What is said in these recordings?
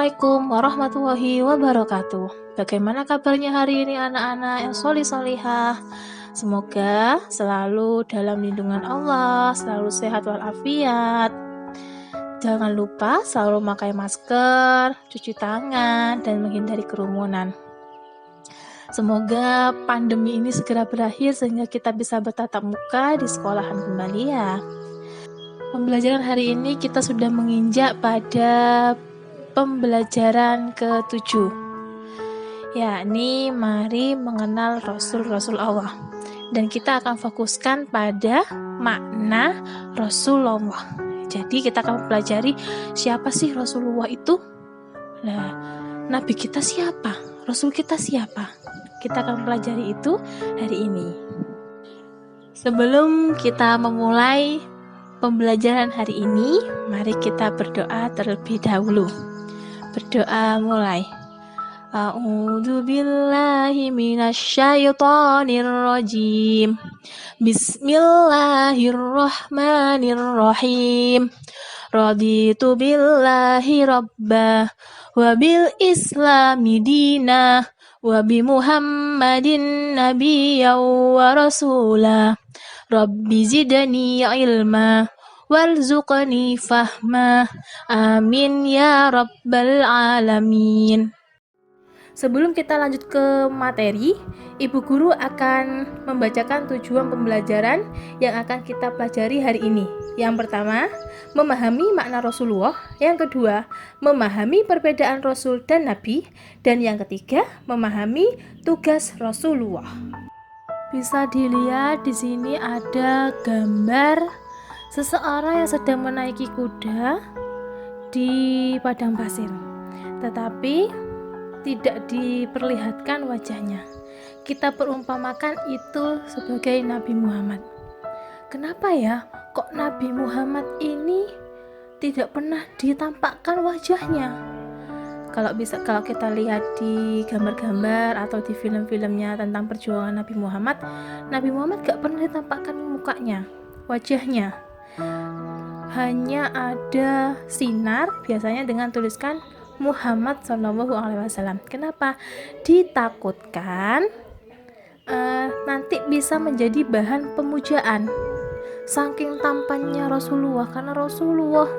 Assalamualaikum warahmatullahi wabarakatuh. Bagaimana kabarnya hari ini anak-anak yang solih-solihah? Semoga selalu dalam lindungan Allah, selalu sehat walafiat. Jangan lupa selalu memakai masker, cuci tangan, dan menghindari kerumunan. Semoga pandemi ini segera berakhir sehingga kita bisa bertatap muka di sekolahan kembali ya. Pembelajaran hari ini kita sudah menginjak pada pembelajaran ke-7, yakni mari mengenal Rasul-Rasul Allah. Dan kita akan fokuskan pada makna Rasulullah. Jadi kita akan mempelajari siapa sih Rasulullah itu? Nah, Nabi kita siapa? Rasul kita siapa? Kita akan mempelajari itu hari ini. Sebelum kita memulai pembelajaran hari ini, mari kita berdoa terlebih dahulu. Berdoa mulai. A'udzu billahi minasyaitonir rajim. Bismillahirrahmanirrahim. Raditu billahi rabbah wa bil islami dinah wa bi Muhammadin nabiyyan wa rasulah. Rabbi zidni ilma warzuqni fahma. Amin ya rabbal alamin. Sebelum kita lanjut ke materi, Ibu Guru akan membacakan tujuan pembelajaran yang akan kita pelajari hari ini. Yang pertama, memahami makna Rasulullah. Yang kedua, memahami perbedaan Rasul dan Nabi. Dan yang ketiga, memahami tugas Rasulullah. Bisa dilihat di sini ada gambar seseorang yang sedang menaiki kuda di padang pasir, tetapi tidak diperlihatkan wajahnya. Kita perumpamakan itu sebagai Nabi Muhammad. Kenapa ya kok Nabi Muhammad ini tidak pernah ditampakkan wajahnya? Kalau kita lihat di gambar-gambar atau di film-filmnya tentang perjuangan Nabi Muhammad gak pernah ditampakkan mukanya, wajahnya. Hanya ada sinar, biasanya dengan tuliskan Muhammad SAW. Kenapa? Ditakutkan nanti bisa menjadi bahan pemujaan. Saking tampannya Rasulullah, karena Rasulullah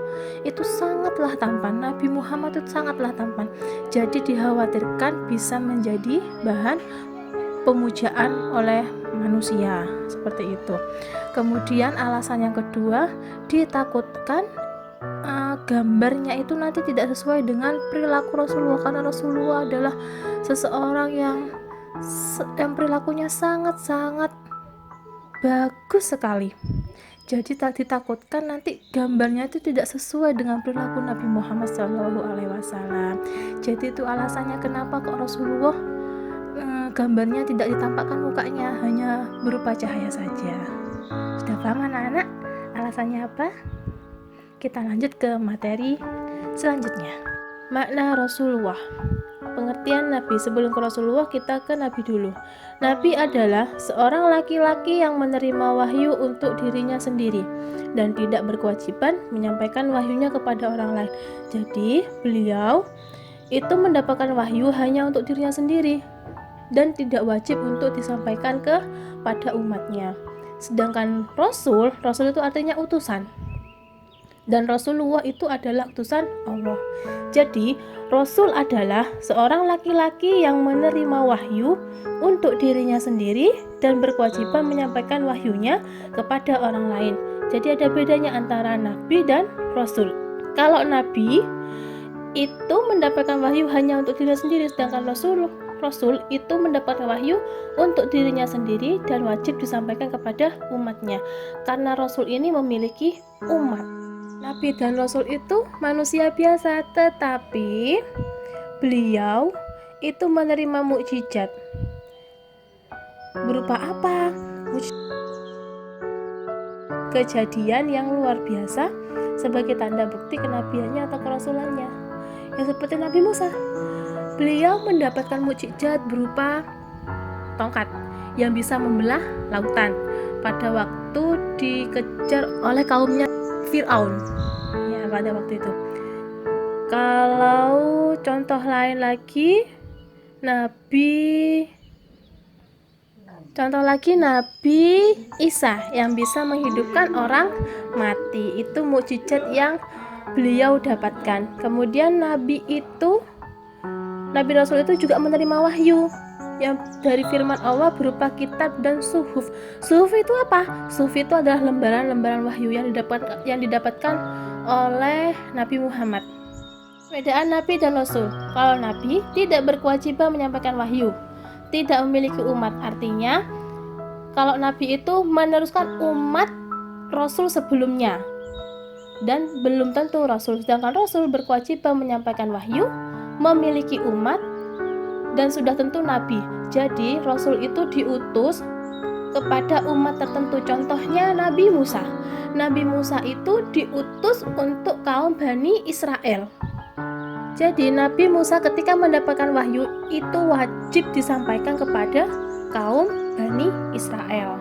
itu sangatlah tampan, Nabi Muhammad itu sangatlah tampan. Jadi dikhawatirkan bisa menjadi bahan pemujaan oleh manusia, seperti itu. Kemudian alasan yang kedua, ditakutkan gambarnya itu nanti tidak sesuai dengan perilaku Rasulullah, karena Rasulullah adalah seseorang yang perilakunya sangat-sangat bagus sekali. Jadi ditakutkan nanti gambarnya itu tidak sesuai dengan perilaku Nabi Muhammad SAW. Jadi itu alasannya kenapa kok Rasulullah gambarnya tidak ditampakkan mukanya, hanya berupa cahaya saja. Sudah paham anak-anak alasannya apa? Kita lanjut ke materi selanjutnya. Makna Rasulullah. Pengertian Nabi. Sebelum ke Rasulullah, kita ke Nabi dulu. Nabi adalah seorang laki-laki yang menerima wahyu untuk dirinya sendiri dan tidak berkewajiban menyampaikan wahyunya kepada orang lain. Jadi, beliau itu mendapatkan wahyu hanya untuk dirinya sendiri dan tidak wajib untuk disampaikan kepada umatnya. Sedangkan Rasul itu artinya utusan. Dan Rasulullah itu adalah utusan Allah. Jadi, Rasul adalah seorang laki-laki yang menerima wahyu untuk dirinya sendiri dan berkewajiban menyampaikan wahyunya kepada orang lain. Jadi ada bedanya antara Nabi dan Rasul. Kalau Nabi itu mendapatkan wahyu hanya untuk dirinya sendiri, sedangkan Rasul itu mendapatkan wahyu untuk dirinya sendiri dan wajib disampaikan kepada umatnya. Karena Rasul ini memiliki umat. Nabi dan Rasul itu manusia biasa, tetapi beliau itu menerima mukjizat. Berupa apa? Kejadian yang luar biasa sebagai tanda bukti kenabiannya atau kerasulannya. Yang seperti Nabi Musa. Beliau mendapatkan mukjizat berupa tongkat yang bisa membelah lautan pada waktu dikejar oleh kaumnya Fir'aun ya pada waktu itu. Kalau contoh lain lagi, Nabi Isa yang bisa menghidupkan orang mati. Itu mukjizat yang beliau dapatkan. Kemudian Nabi Rasul itu juga menerima wahyu yang dari firman Allah berupa kitab dan suhuf. Suhuf itu apa? Suhuf itu adalah lembaran-lembaran wahyu yang didapatkan oleh Nabi Muhammad. Perbedaan Nabi dan Rasul. Kalau Nabi tidak berkewajiban menyampaikan wahyu, tidak memiliki umat. Artinya, kalau Nabi itu meneruskan umat Rasul sebelumnya dan belum tentu Rasul. Sedangkan Rasul berkewajiban menyampaikan wahyu, memiliki umat, dan sudah tentu Nabi. Jadi Rasul itu diutus kepada umat tertentu. Contohnya Nabi Musa. Nabi Musa itu diutus untuk kaum Bani Israel. Jadi Nabi Musa ketika mendapatkan wahyu itu wajib disampaikan kepada kaum Bani Israel.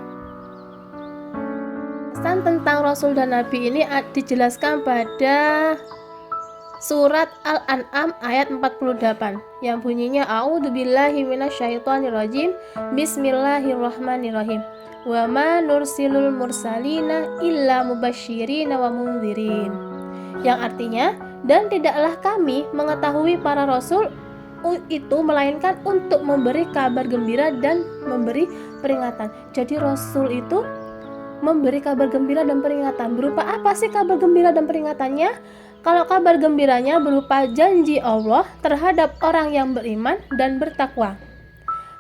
Pesan tentang Rasul dan Nabi ini dijelaskan pada Surat Al-An'am ayat 48 yang bunyinya A'udzubillahi minasyaitonirrajim. Bismillahirrahmanirrahim. Wa ma nursilul mursalina illa mubasysyirina wa mundzirin. Yang artinya, dan tidaklah kami mengetahui para rasul itu melainkan untuk memberi kabar gembira dan memberi peringatan. Jadi rasul itu memberi kabar gembira dan peringatan. Berupa apa sih kabar gembira dan peringatannya? Kalau kabar gembiranya berupa janji Allah terhadap orang yang beriman dan bertakwa.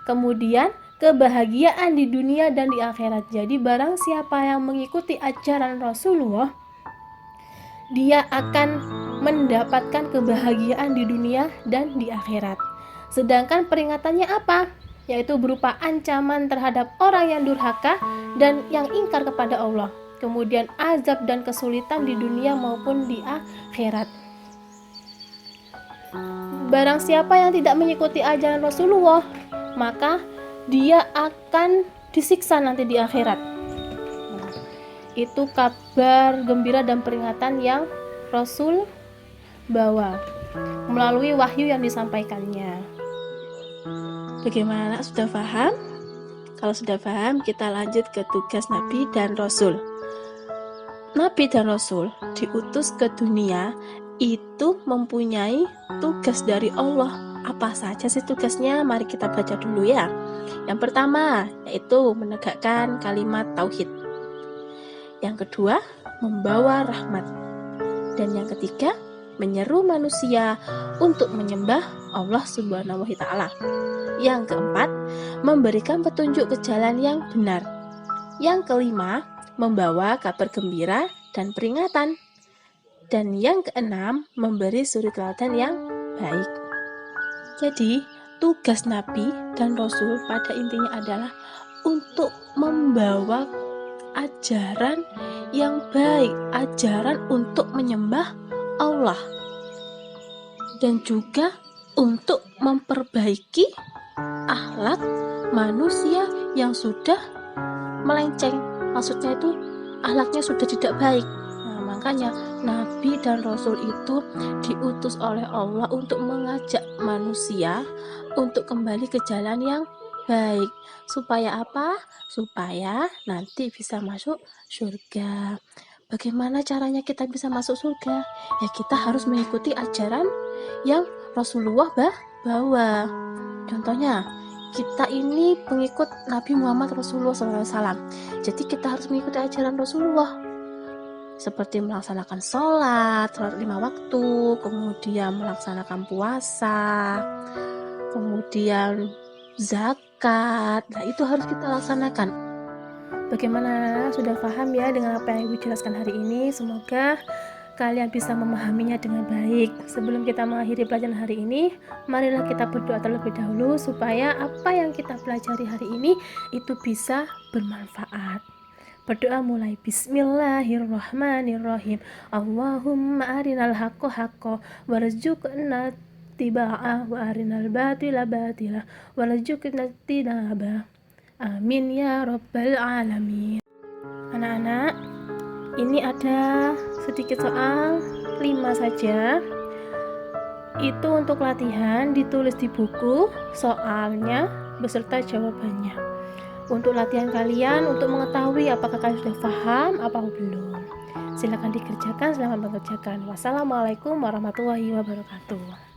Kemudian kebahagiaan di dunia dan di akhirat. Jadi barang siapa yang mengikuti ajaran Rasulullah, dia akan mendapatkan kebahagiaan di dunia dan di akhirat. Sedangkan peringatannya apa? Yaitu berupa ancaman terhadap orang yang durhaka dan yang ingkar kepada Allah. Kemudian azab dan kesulitan di dunia maupun di akhirat. Barang siapa yang tidak mengikuti ajaran Rasulullah, maka dia akan disiksa nanti di akhirat. Itu kabar gembira dan peringatan yang Rasul bawa melalui wahyu yang disampaikannya. Bagaimana? Sudah paham? Kalau sudah paham, kita lanjut ke tugas Nabi dan Rasul. Nabi dan Rasul diutus ke dunia itu mempunyai tugas dari Allah. Apa saja sih tugasnya? Mari kita baca dulu ya. Yang pertama yaitu menegakkan kalimat tauhid. Yang kedua, membawa rahmat. Dan yang ketiga, menyeru manusia untuk menyembah Allah Subhanahu wa Ta'ala. Yang keempat, memberikan petunjuk ke jalan yang benar. Yang kelima, membawa kabar gembira dan peringatan. Dan yang keenam, memberi suri teladan yang baik. Jadi, tugas Nabi dan Rasul pada intinya adalah untuk membawa ajaran yang baik, ajaran untuk menyembah Allah, dan juga untuk memperbaiki akhlak manusia yang sudah melenceng. Maksudnya itu akhlaknya sudah tidak baik. Nah, makanya Nabi dan Rasul itu diutus oleh Allah untuk mengajak manusia untuk kembali ke jalan yang baik. Supaya apa? Supaya nanti bisa masuk surga. Bagaimana caranya kita bisa masuk surga? Ya kita harus mengikuti ajaran yang Rasulullah bawa. Contohnya, kita ini pengikut Nabi Muhammad Rasulullah SAW. Jadi kita harus mengikuti ajaran Rasulullah. Seperti melaksanakan sholat 5 waktu, kemudian melaksanakan puasa, kemudian zakat. Nah, itu harus kita laksanakan. Bagaimana? Sudah paham ya dengan apa yang Ibu jelaskan hari ini? Semoga kalian bisa memahaminya dengan baik. Sebelum kita mengakhiri pelajaran hari ini, marilah kita berdoa terlebih dahulu supaya apa yang kita pelajari hari ini itu bisa bermanfaat. Berdoa mulai. Bismillahirrahmanirrahim. Allahumma arinal haqqo haqqo warzuqna tiba'ah wa arinal batila batila warzuqna tinaba. Amin ya rabbal alamin. Anak-anak, ini ada sedikit soal 5 saja. Itu untuk latihan ditulis di buku soalnya beserta jawabannya. Untuk latihan kalian untuk mengetahui apakah kalian sudah paham apa belum. Silakan dikerjakan, selamat mengerjakan. Wassalamualaikum warahmatullahi wabarakatuh.